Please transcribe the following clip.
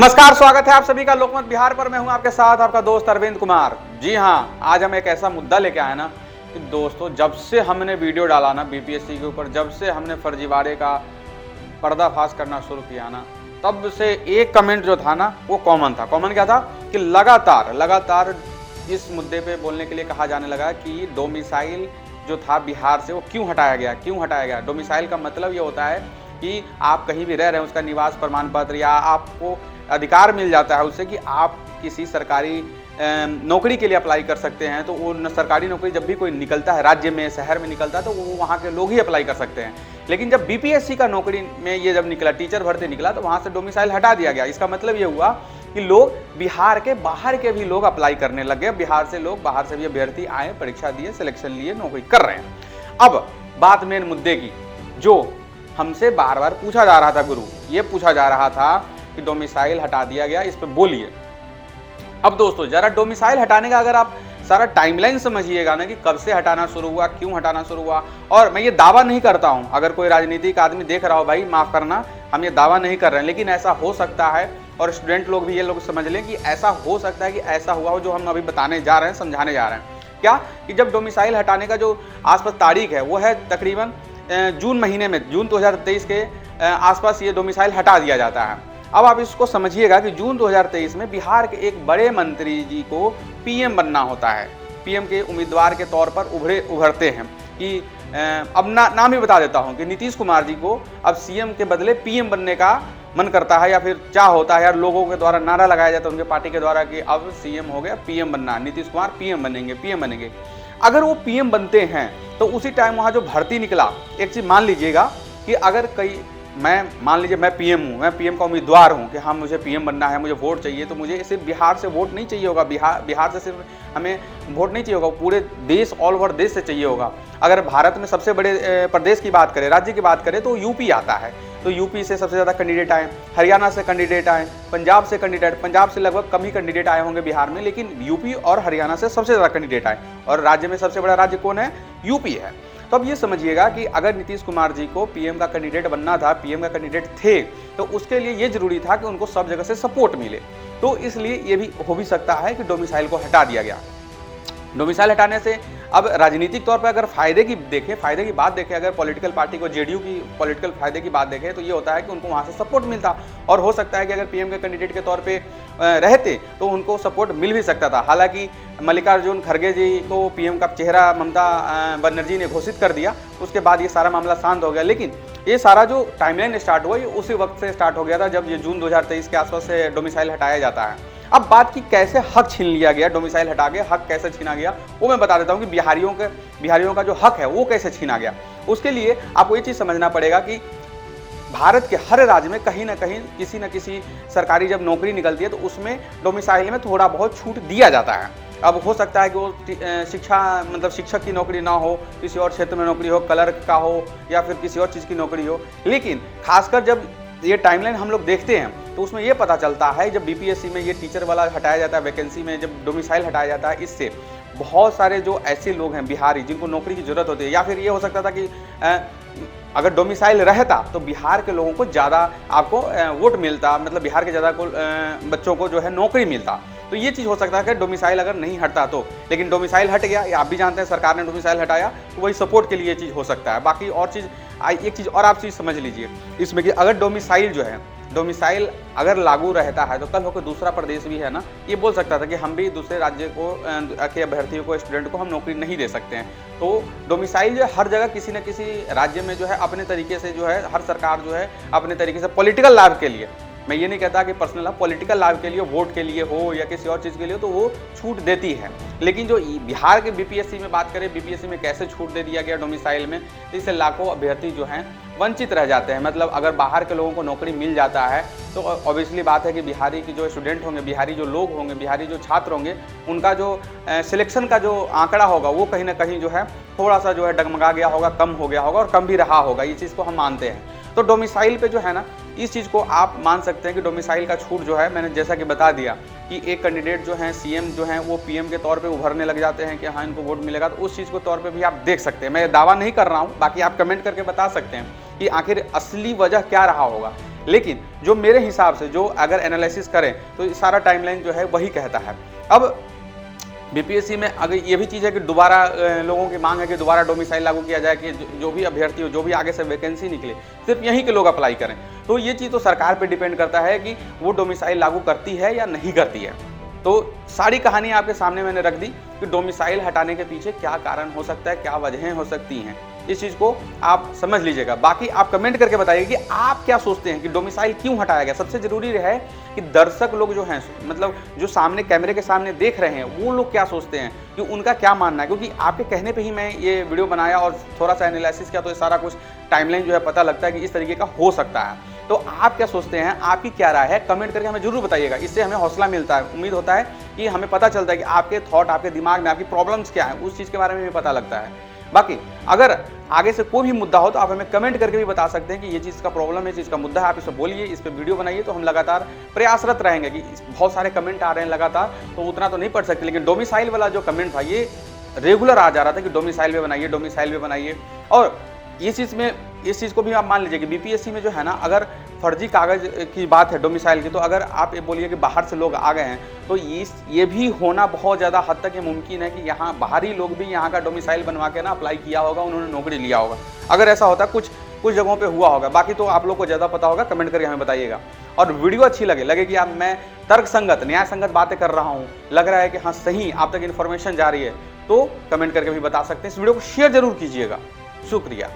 नमस्कार, स्वागत है आप सभी का लोकमत बिहार पर। मैं हूं आपके साथ आपका दोस्त अरविंद कुमार। जी हां, आज हम एक ऐसा मुद्दा लेके आए ना कि दोस्तों, जब से हमने वीडियो डाला ना बीपीएससी के ऊपर, जब से हमने फर्जीवाड़े का पर्दाफाश करना शुरू किया ना, तब से एक कमेंट जो था ना वो कॉमन था। कॉमन क्या था कि लगातार इस मुद्दे पे बोलने के लिए कहा जाने लगा कि डोमिसाइल जो था बिहार से वो क्यों हटाया गया। डोमिसाइल का मतलब ये होता है कि आप कहीं भी रह रहे हैं, उसका निवास प्रमाण पत्र या आपको अधिकार मिल जाता है उससे कि आप किसी सरकारी नौकरी के लिए अप्लाई कर सकते हैं। तो वो सरकारी नौकरी जब भी कोई निकलता है, राज्य में शहर में निकलता है, तो वो वहाँ के लोग ही अप्लाई कर सकते हैं। लेकिन जब बीपीएससी का नौकरी में ये जब निकला, टीचर भर्ती निकला, तो वहाँ से डोमिसाइल हटा दिया गया। इसका मतलब ये हुआ कि लोग बिहार के बाहर के भी लोग अप्लाई करने लगे। बिहार से लोग, बाहर से भी अभ्यर्थी आए, परीक्षा दिए, सिलेक्शन लिए, नौकरी कर रहे हैं। अब बात मेन मुद्दे की, जो हमसे बार बार पूछा जा रहा था गुरु, ये पूछा जा रहा था कि डोमिसाइल हटा दिया गया, इस पे बोलिए। अब दोस्तों, जरा डोमिसाइल हटाने का अगर आप सारा टाइमलाइन समझिएगा ना कि कब से हटाना शुरू हुआ, क्यों हटाना शुरू हुआ। और मैं ये दावा नहीं करता हूं, अगर कोई राजनीतिक आदमी देख रहा हो, भाई माफ करना, हम ये दावा नहीं कर रहे हैं, लेकिन ऐसा हो सकता है और स्टूडेंट लोग भी ये लोग समझ लें कि ऐसा हो सकता है कि ऐसा हुआ हो जो हम अभी बताने जा रहे हैं, समझाने जा रहे हैं। क्या कि जब डोमिसाइल हटाने का जो आसपास तारीख है वो है तकरीबन जून महीने में, जून 2023 के आसपास ये डोमिसाइल हटा दिया जाता है। अब आप इसको समझिएगा कि जून 2023 में बिहार के एक बड़े मंत्री जी को पीएम बनना होता है। पीएम के उम्मीदवार के तौर पर उभरते हैं कि अब नाम ही बता देता हूं कि नीतीश कुमार जी को अब सीएम के बदले पीएम बनने का मन करता है, या फिर चाह होता है, यार लोगों के द्वारा नारा लगाया जाता है उनके पार्टी के द्वारा कि अब सीएम हो गया, पीएम बनना, नीतीश कुमार पीएम बनेंगे। अगर वो पीएम बनते हैं तो उसी टाइम वहाँ जो भर्ती निकला, एक चीज़ मान लीजिएगा कि अगर मान लीजिए मैं पीएम हूँ, मैं पीएम का उम्मीदवार हूँ कि हाँ मुझे पीएम बनना है, मुझे वोट चाहिए, तो मुझे सिर्फ बिहार से वोट नहीं चाहिए होगा, बिहार से सिर्फ हमें वोट नहीं चाहिए होगा, पूरे देश, ऑल ओवर देश से चाहिए होगा। अगर भारत में सबसे बड़े प्रदेश की बात करें, राज्य की बात करें, तो यूपी आता है। तो यूपी से सबसे ज़्यादा कैंडिडेट आए, हरियाणा से कैंडिडेट आए, पंजाब से लगभग कम ही कैंडिडेट आए होंगे बिहार में, लेकिन यूपी और हरियाणा से सबसे ज़्यादा कैंडिडेट आए। और राज्य में सबसे बड़ा राज्य कौन है? यूपी है। तो अब ये समझिएगा कि अगर नीतीश कुमार जी को पीएम का कैंडिडेट बनना था, पीएम का कैंडिडेट थे, तो उसके लिए ये जरूरी था कि उनको सब जगह से सपोर्ट मिले। तो इसलिए ये भी हो भी सकता है कि डोमिसाइल को हटा दिया गया। डोमिसाइल हटाने से अब राजनीतिक तौर पर अगर फायदे की बात देखें, अगर पॉलिटिकल पार्टी को, जेडीयू की पॉलिटिकल फायदे की बात देखें, तो ये होता है कि उनको वहाँ से सपोर्ट मिलता, और हो सकता है कि अगर पीएम के कैंडिडेट के तौर पे रहते तो उनको सपोर्ट मिल भी सकता था। हालांकि मल्लिकार्जुन खड़गे जी को पीएम का चेहरा ममता बनर्जी ने घोषित कर दिया, उसके बाद ये सारा मामला शांत हो गया। लेकिन ये सारा जो टाइमलाइन स्टार्ट हुआ, ये उसी वक्त से स्टार्ट हो गया था जब ये जून 2023 के आसपास से डोमिसाइल हटाया जाता है। अब बात की कैसे हक छीन लिया गया, डोमिसाइल हटा के हक कैसे छीना गया, वो मैं बता देता हूँ कि बिहारियों का जो हक है वो कैसे छीना गया। उसके लिए आपको ये चीज़ समझना पड़ेगा कि भारत के हर राज्य में कहीं ना कहीं किसी न किसी सरकारी जब नौकरी निकलती है तो उसमें डोमिसाइल में थोड़ा बहुत छूट दिया जाता है। अब हो सकता है कि वो शिक्षक की नौकरी ना हो, किसी और क्षेत्र में नौकरी हो, क्लर्क का हो, या फिर किसी और चीज़ की नौकरी हो। लेकिन खासकर जब ये टाइमलाइन हम लोग देखते हैं तो उसमें ये पता चलता है, जब बीपीएससी में ये टीचर वाला हटाया जाता है, वैकेंसी में जब डोमिसाइल हटाया जाता है, इससे बहुत सारे जो ऐसे लोग हैं बिहारी जिनको नौकरी की जरूरत होती है, या फिर ये हो सकता था कि अगर डोमिसाइल रहता तो बिहार के लोगों को ज़्यादा आपको वोट मिलता, मतलब बिहार के ज़्यादा बच्चों को जो है नौकरी मिलता। तो ये चीज़ हो सकता है कि डोमिसाइल अगर नहीं हटता तो, लेकिन डोमिसाइल हट गया, ये आप भी जानते हैं, सरकार ने डोमिसाइल हटाया, तो वही सपोर्ट के लिए ये चीज़ हो सकता है। बाकी और चीज़, एक चीज़ और आप चीज़ समझ लीजिए इसमें कि अगर डोमिसाइल अगर लागू रहता है तो कल होकर दूसरा प्रदेश भी है ना, ये बोल सकता था कि हम भी दूसरे राज्य के अभ्यर्थियों को, स्टूडेंट को हम नौकरी नहीं दे सकते हैं। तो डोमिसाइल जो है हर जगह किसी न किसी राज्य में जो है अपने तरीके से जो है, हर सरकार जो है अपने तरीके से पॉलिटिकल लाभ के लिए, मैं ये नहीं कहता कि पर्सनल लाभ, पॉलिटिकल लाभ के लिए, वोट के लिए हो या किसी और चीज़ के लिए, तो वो छूट देती है। लेकिन जो बिहार के बीपीएससी में बात करें, बीपीएससी में कैसे छूट दे दिया गया डोमिसाइल में, इससे लाखों अभ्यर्थी जो हैं वंचित रह जाते हैं। मतलब अगर बाहर के लोगों को नौकरी मिल जाता है तो ऑब्वियसली बात है कि बिहारी की जो स्टूडेंट होंगे, बिहारी जो लोग होंगे, बिहारी जो छात्र होंगे, उनका जो सिलेक्शन का जो आंकड़ा होगा वो कहीं ना कहीं जो है थोड़ा सा जो है डगमगा गया होगा, कम हो गया होगा, और कम भी रहा होगा। ये चीज़ को हम मानते हैं। तो डोमिसाइल पे जो है ना, इस चीज़ को आप मान सकते हैं कि डोमिसाइल का छूट जो है, मैंने जैसा कि बता दिया कि एक कैंडिडेट जो है सीएम जो है वो पीएम के तौर पे उभरने लग जाते हैं कि हाँ इनको वोट मिलेगा, तो उस चीज़ को तौर पे भी आप देख सकते हैं। मैं दावा नहीं कर रहा हूँ, बाकी आप कमेंट करके बता सकते हैं कि आखिर असली वजह क्या रहा होगा। लेकिन जो मेरे हिसाब से जो अगर एनालिसिस करें तो सारा टाइमलाइन जो है वही कहता है। अब बीपीएससी में अगर ये भी चीज़ है कि दोबारा लोगों की मांग है कि दोबारा डोमिसाइल लागू किया जाए कि जो भी अभ्यर्थी हो, जो भी आगे से वैकेंसी निकले, सिर्फ यहीं के लोग अप्लाई करें। तो ये चीज़ तो सरकार पे डिपेंड करता है कि वो डोमिसाइल लागू करती है या नहीं करती है। तो सारी कहानी आपके सामने मैंने रख दी कि डोमिसाइल हटाने के पीछे क्या कारण हो सकता है, क्या वजहें हो सकती हैं, इस चीज़ को आप समझ लीजिएगा। बाकी आप कमेंट करके बताइए कि आप क्या सोचते हैं कि डोमिसाइल क्यों हटाया गया। सबसे जरूरी है कि दर्शक लोग जो हैं, मतलब जो सामने कैमरे के सामने देख रहे हैं, वो लोग क्या सोचते हैं, कि उनका क्या मानना है। क्योंकि आपके कहने पे ही मैं ये वीडियो बनाया और थोड़ा सा एनालिसिस किया, तो ये सारा कुछ टाइमलाइन जो है पता लगता है कि इस तरीके का हो सकता है। तो आप क्या सोचते हैं, आपकी क्या राय है, कमेंट करके हमें जरूर बताइएगा। इससे हमें हौसला मिलता है, उम्मीद होता है कि हमें पता चलता है कि आपके थॉट, आपके दिमाग में आपकी प्रॉब्लम्स क्या है, उस चीज़ के बारे में भी पता लगता है। बाकी अगर आगे से कोई भी मुद्दा हो तो आप हमें कमेंट करके भी बता सकते हैं कि ये चीज़ का प्रॉब्लम है, ये चीज़ का मुद्दा है, आप इसे बोलिए, इस पर वीडियो बनाइए। तो हम लगातार प्रयासरत रहेंगे कि बहुत सारे कमेंट आ रहे हैं लगातार, तो उतना तो नहीं पढ़ सकते, लेकिन डोमिसाइल वाला जो कमेंट था ये रेगुलर आ जा रहा था कि डोमिसाइल पे बनाइए, डोमिसाइल पे बनाइए। और इस चीज़ को भी आप मान लीजिए कि बीपीएससी में जो है ना, अगर फर्जी कागज़ की बात है डोमिसाइल की, तो अगर आप ये बोलिए कि बाहर से लोग आ गए हैं, तो ये भी होना बहुत ज़्यादा हद तक ये मुमकिन है कि यहाँ बाहरी लोग भी यहाँ का डोमिसाइल बनवा के ना अप्लाई किया होगा, उन्होंने नौकरी लिया होगा। अगर ऐसा होता, कुछ जगहों पे हुआ होगा, बाकी तो आप लोग को ज़्यादा पता होगा, कमेंट करके हमें बताइएगा। और वीडियो अच्छी लगे कि आप मैं तर्कसंगत, न्याय संगत बातें कर रहा हूँ, लग रहा है कि हाँ सही आप तक इन्फॉर्मेशन जा रही है, तो कमेंट करके भी बता सकते हैं। इस वीडियो को शेयर जरूर कीजिएगा। शुक्रिया।